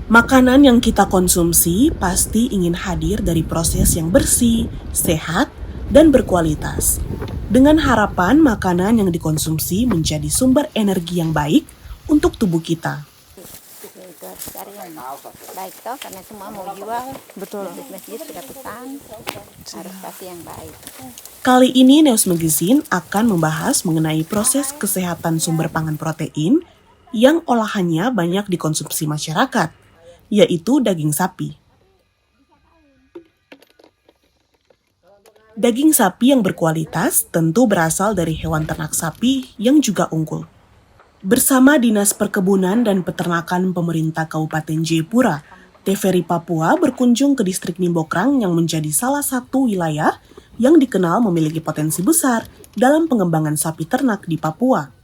Makanan yang kita konsumsi pasti ingin hadir dari proses yang bersih, sehat, dan berkualitas. Dengan harapan makanan yang dikonsumsi menjadi sumber energi yang baik untuk tubuh kita. Itu harus cari yang baik toh, karena semua mau jual. Betul. Masjid sudah pesan, harus kasih yang baik. Kali ini News Magazine akan membahas mengenai proses kesehatan sumber pangan protein yang olahannya banyak dikonsumsi masyarakat, yaitu daging sapi. Daging sapi yang berkualitas tentu berasal dari hewan ternak sapi yang juga unggul. Bersama Dinas Perkebunan dan Peternakan Pemerintah Kabupaten Jayapura, TVRI Papua berkunjung ke distrik Nimbokrang yang menjadi salah satu wilayah yang dikenal memiliki potensi besar dalam pengembangan sapi ternak di Papua.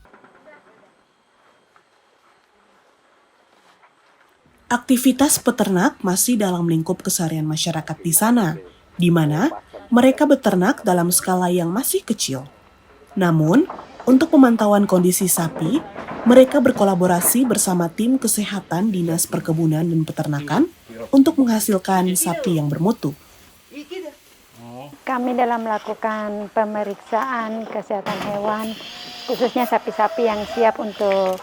Aktivitas peternak masih dalam lingkup keseharian masyarakat di sana, di mana mereka beternak dalam skala yang masih kecil. Namun, untuk pemantauan kondisi sapi, mereka berkolaborasi bersama tim kesehatan Dinas Perkebunan dan Peternakan untuk menghasilkan sapi yang bermutu. Kami dalam melakukan pemeriksaan kesehatan hewan, khususnya sapi-sapi yang siap untuk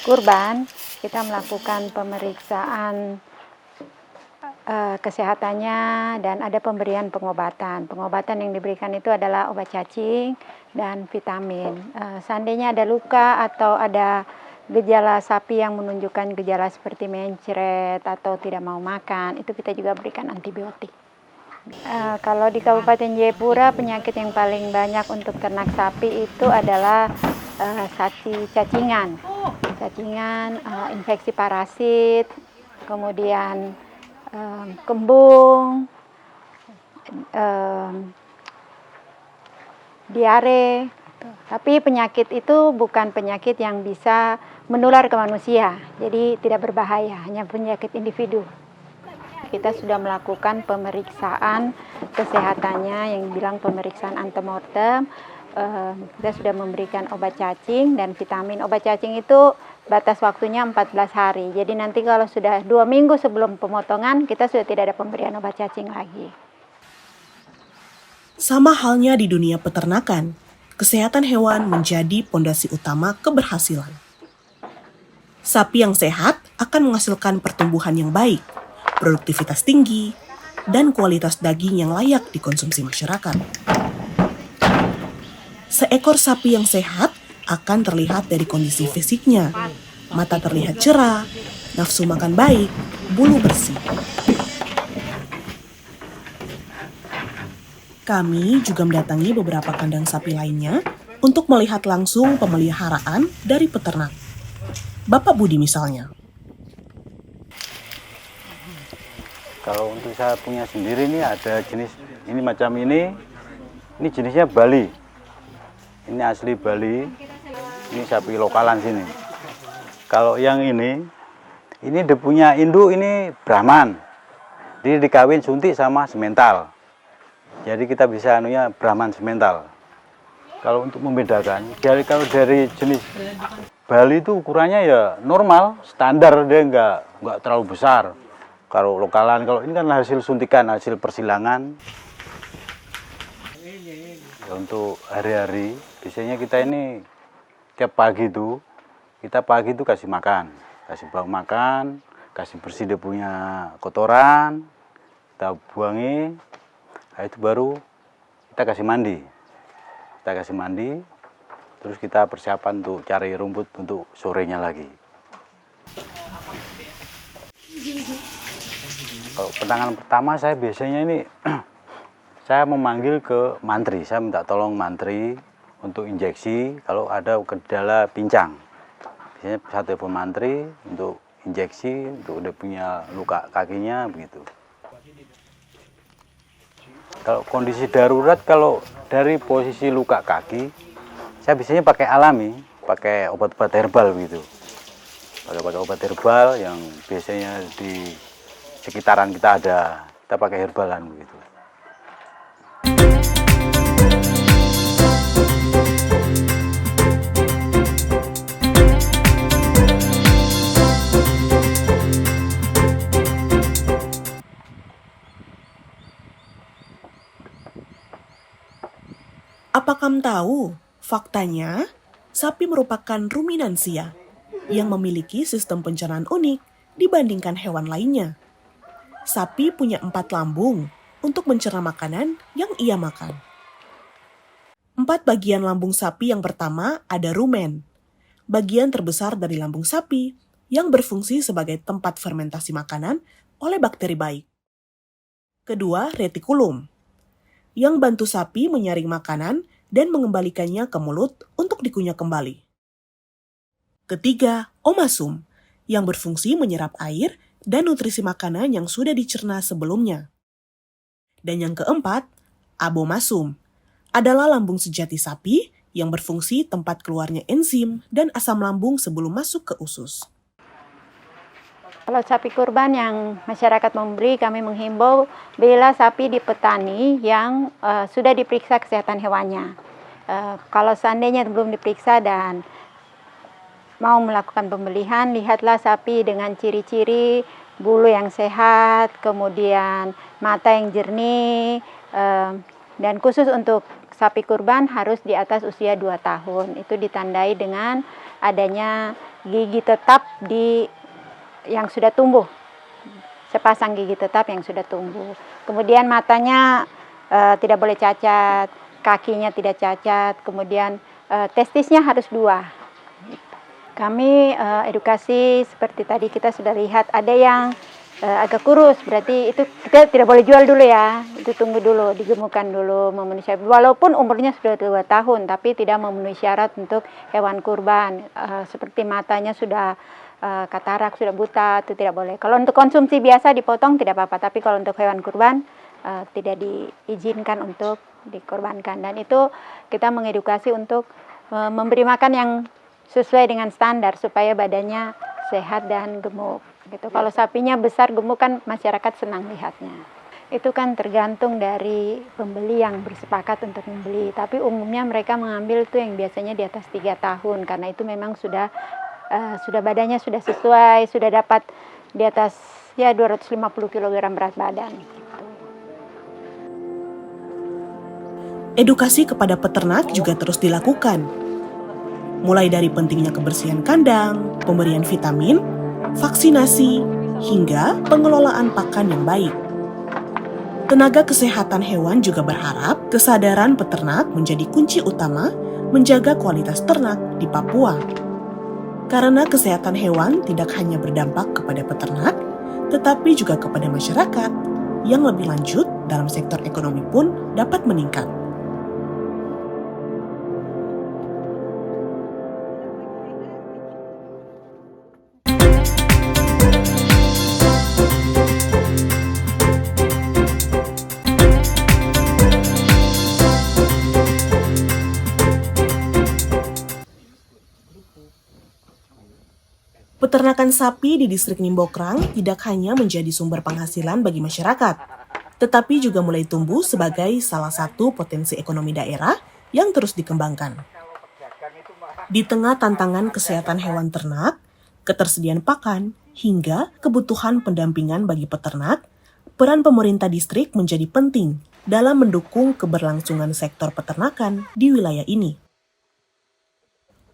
kurban, kita melakukan pemeriksaan kesehatannya dan ada pemberian pengobatan. Pengobatan yang diberikan itu adalah obat cacing dan vitamin. Seandainya ada luka atau ada gejala sapi yang menunjukkan gejala seperti mencret atau tidak mau makan, itu kita juga berikan antibiotik. Kalau di Kabupaten Jayapura, penyakit yang paling banyak untuk ternak sapi itu adalah cacingan, infeksi parasit, kemudian kembung, diare. Tapi penyakit itu bukan penyakit yang bisa menular ke manusia, jadi tidak berbahaya, hanya penyakit individu. Kita sudah melakukan pemeriksaan kesehatannya yang bilang pemeriksaan antemortem. Kita sudah memberikan obat cacing dan vitamin. Obat cacing itu batas waktunya 14 hari. Jadi nanti kalau sudah 2 minggu sebelum pemotongan, kita sudah tidak ada pemberian obat cacing lagi. Sama halnya di dunia peternakan, kesehatan hewan menjadi pondasi utama keberhasilan. Sapi yang sehat akan menghasilkan pertumbuhan yang baik, produktivitas tinggi, dan kualitas daging yang layak dikonsumsi masyarakat. Seekor sapi yang sehat akan terlihat dari kondisi fisiknya. Mata terlihat cerah, nafsu makan baik, bulu bersih. Kami juga mendatangi beberapa kandang sapi lainnya untuk melihat langsung pemeliharaan dari peternak. Bapak Budi misalnya. Kalau untuk saya punya sendiri ini ada jenis ini macam ini jenisnya Bali. Ini asli Bali. Ini sapi lokalan sini. Kalau yang ini dia punya induk ini Brahman. Dia dikawin suntik sama semental. Jadi kita bisa Brahman semental. Kalau untuk membedakan, kalau dari jenis Bali itu ukurannya ya normal, standar, dia nggak terlalu besar. Kalau lokalan, kalau ini kan hasil suntikan, hasil persilangan. Ya, untuk hari-hari, biasanya kita ini tiap pagi itu, kita kasih makan. Kasih bau makan, kasih bersih dia punya kotoran, kita buangi, nah itu baru kita kasih mandi. Kita kasih mandi, terus kita persiapan untuk cari rumput untuk sorenya lagi. Kalau penanganan pertama saya biasanya ini saya memanggil ke mantri, saya minta tolong mantri untuk injeksi kalau ada gejala pincang. Biasanya saya telepon mantri untuk injeksi, untuk udah punya luka kakinya begitu. Kalau kondisi darurat, kalau dari posisi luka kaki, saya biasanya pakai alami, pakai obat-obat herbal begitu. Pakai obat herbal yang biasanya di sekitaran kita ada, kita pakai herbalan begitu. Apa kamu tahu? Faktanya, sapi merupakan ruminansia yang memiliki sistem pencernaan unik dibandingkan hewan lainnya. Sapi punya 4 lambung untuk mencerna makanan yang ia makan. 4 bagian lambung sapi yang pertama ada rumen, bagian terbesar dari lambung sapi yang berfungsi sebagai tempat fermentasi makanan oleh bakteri baik. Kedua, retikulum, yang bantu sapi menyaring makanan dan mengembalikannya ke mulut untuk dikunyah kembali. Ketiga, omasum, yang berfungsi menyerap air dan nutrisi makanan yang sudah dicerna sebelumnya. Dan yang keempat, abomasum, adalah lambung sejati sapi yang berfungsi tempat keluarnya enzim dan asam lambung sebelum masuk ke usus. Kalau sapi kurban yang masyarakat membeli, kami menghimbau bela sapi di petani yang sudah diperiksa kesehatan hewannya. Kalau seandainya belum diperiksa dan mau melakukan pembelian, lihatlah sapi dengan ciri-ciri bulu yang sehat, kemudian mata yang jernih, dan khusus untuk sapi kurban harus di atas usia 2 tahun. Itu ditandai dengan adanya gigi tetap yang sudah tumbuh, sepasang gigi tetap yang sudah tumbuh. Kemudian matanya tidak boleh cacat, kakinya tidak cacat, kemudian testisnya harus 2. Kami edukasi seperti tadi kita sudah lihat, ada yang agak kurus, berarti itu kita tidak boleh jual dulu ya, itu tunggu dulu, digemukkan dulu, memenuhi syarat. Walaupun umurnya sudah 2 tahun, tapi tidak memenuhi syarat untuk hewan kurban. Seperti matanya sudah katarak, sudah buta, itu tidak boleh. Kalau untuk konsumsi biasa dipotong tidak apa-apa, tapi kalau untuk hewan kurban tidak diizinkan untuk dikorbankan. Dan itu kita mengedukasi untuk memberi makan yang sesuai dengan standar supaya badannya sehat dan gemuk. Gitu. Kalau sapinya besar gemuk kan masyarakat senang lihatnya. Itu kan tergantung dari pembeli yang bersepakat untuk membeli. Tapi umumnya mereka mengambil itu yang biasanya di atas 3 tahun karena itu memang sudah badannya sudah sesuai, sudah dapat di atas ya 250 kg berat badan. Edukasi kepada peternak juga terus dilakukan. Mulai dari pentingnya kebersihan kandang, pemberian vitamin, vaksinasi, hingga pengelolaan pakan yang baik. Tenaga kesehatan hewan juga berharap kesadaran peternak menjadi kunci utama menjaga kualitas ternak di Papua. Karena kesehatan hewan tidak hanya berdampak kepada peternak, tetapi juga kepada masyarakat yang lebih lanjut dalam sektor ekonomi pun dapat meningkat. Peternakan sapi di distrik Nimbokrang tidak hanya menjadi sumber penghasilan bagi masyarakat, tetapi juga mulai tumbuh sebagai salah satu potensi ekonomi daerah yang terus dikembangkan. Di tengah tantangan kesehatan hewan ternak, ketersediaan pakan, hingga kebutuhan pendampingan bagi peternak, peran pemerintah distrik menjadi penting dalam mendukung keberlangsungan sektor peternakan di wilayah ini.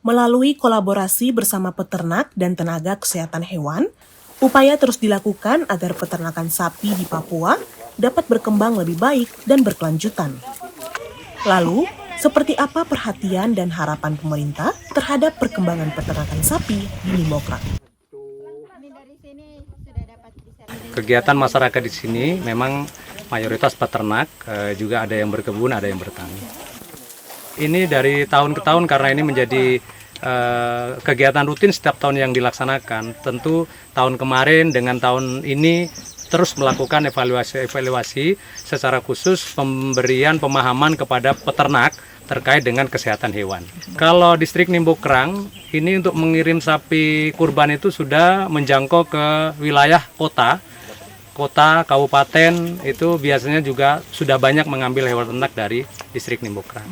Melalui kolaborasi bersama peternak dan tenaga kesehatan hewan, upaya terus dilakukan agar peternakan sapi di Papua dapat berkembang lebih baik dan berkelanjutan. Lalu, seperti apa perhatian dan harapan pemerintah terhadap perkembangan peternakan sapi di Nimbokrang? Kegiatan masyarakat di sini memang mayoritas peternak, juga ada yang berkebun, ada yang bertani. Ini dari tahun ke tahun karena ini menjadi kegiatan rutin setiap tahun yang dilaksanakan. Tentu tahun kemarin dengan tahun ini terus melakukan evaluasi secara khusus pemberian pemahaman kepada peternak terkait dengan kesehatan hewan. Kalau distrik Nimbokrang ini untuk mengirim sapi kurban itu sudah menjangkau ke wilayah kota, kabupaten, itu biasanya juga sudah banyak mengambil hewan ternak dari distrik Nimbokrang.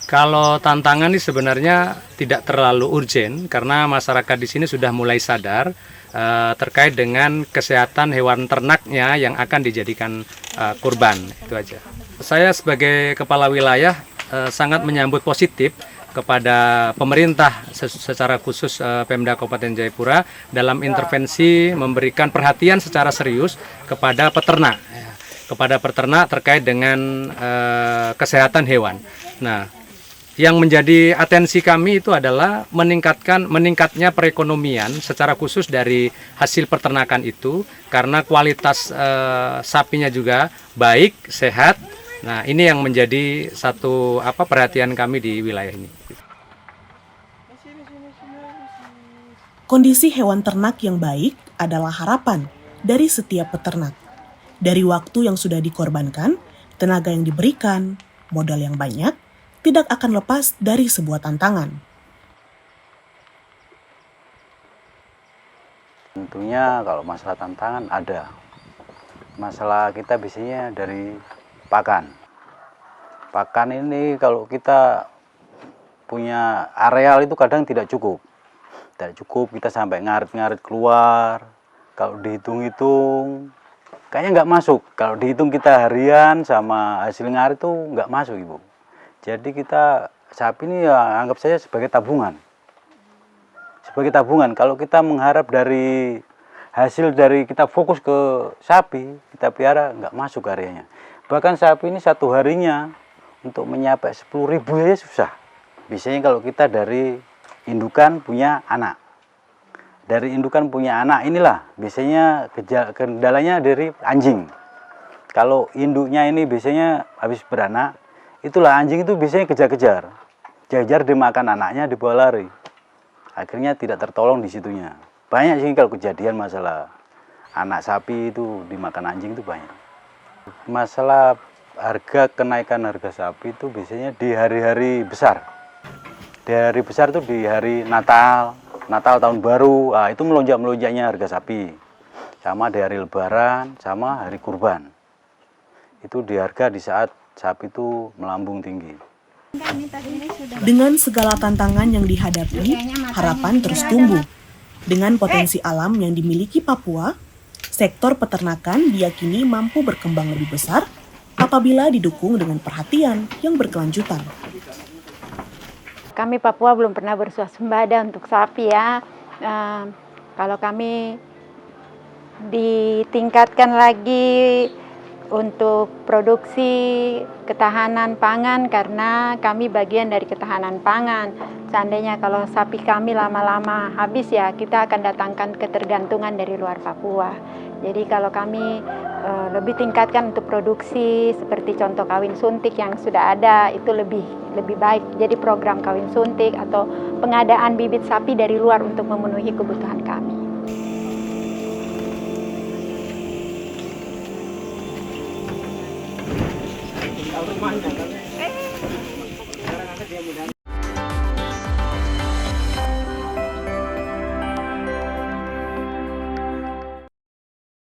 Kalau tantangan ini sebenarnya tidak terlalu urgent karena masyarakat di sini sudah mulai sadar terkait dengan kesehatan hewan ternaknya yang akan dijadikan kurban, itu aja. Saya sebagai kepala wilayah sangat menyambut positif kepada pemerintah secara khusus Pemda Kabupaten Jayapura dalam intervensi memberikan perhatian secara serius kepada peternak, terkait dengan kesehatan hewan. Nah, yang menjadi atensi kami itu adalah meningkatnya perekonomian secara khusus dari hasil peternakan itu, karena kualitas sapinya juga baik, sehat. Nah, ini yang menjadi satu perhatian kami di wilayah ini. Kondisi hewan ternak yang baik adalah harapan dari setiap peternak. Dari waktu yang sudah dikorbankan, tenaga yang diberikan, modal yang banyak, tidak akan lepas dari sebuah tantangan. Tentunya kalau masalah tantangan ada. Masalah kita biasanya dari pakan. Pakan ini kalau kita punya areal itu kadang tidak cukup. Tidak cukup, kita sampai ngarit-ngarit keluar. Kalau dihitung-hitung, kayaknya nggak masuk. Kalau dihitung kita harian sama hasil ngarit itu nggak masuk, Ibu. Jadi kita sapi ini ya anggap saja sebagai tabungan. Sebagai tabungan, kalau kita mengharap dari hasil dari kita fokus ke sapi, kita pelihara nggak masuk karyanya. Bahkan sapi ini satu harinya untuk menyapai 10.000 ya susah. Biasanya kalau kita dari indukan punya anak. Dari indukan punya anak inilah biasanya kendalanya dari anjing. Kalau induknya ini biasanya habis beranak, itulah anjing itu biasanya kejar-kejar. Kejar dimakan anaknya, dibawa lari. Akhirnya tidak tertolong di situnya. Banyak sih kalau kejadian masalah anak sapi itu dimakan anjing itu banyak. Masalah kenaikan harga sapi itu biasanya di hari-hari besar. Di hari besar itu di hari Natal tahun baru, itu melonjak-melonjaknya harga sapi. Sama di hari Lebaran, sama hari Kurban. Itu di harga di saat sapi itu melambung tinggi. Dengan segala tantangan yang dihadapi, harapan terus tumbuh. Dengan potensi alam yang dimiliki Papua, sektor peternakan diyakini mampu berkembang lebih besar apabila didukung dengan perhatian yang berkelanjutan. Kami Papua belum pernah bersuasembada untuk sapi ya. Kalau kami ditingkatkan lagi untuk produksi ketahanan pangan, karena kami bagian dari ketahanan pangan. Seandainya kalau sapi kami lama-lama habis ya, kita akan datangkan ketergantungan dari luar Papua. Jadi kalau kami lebih tingkatkan untuk produksi seperti contoh kawin suntik yang sudah ada, itu lebih baik. Jadi program kawin suntik atau pengadaan bibit sapi dari luar untuk memenuhi kebutuhan kami.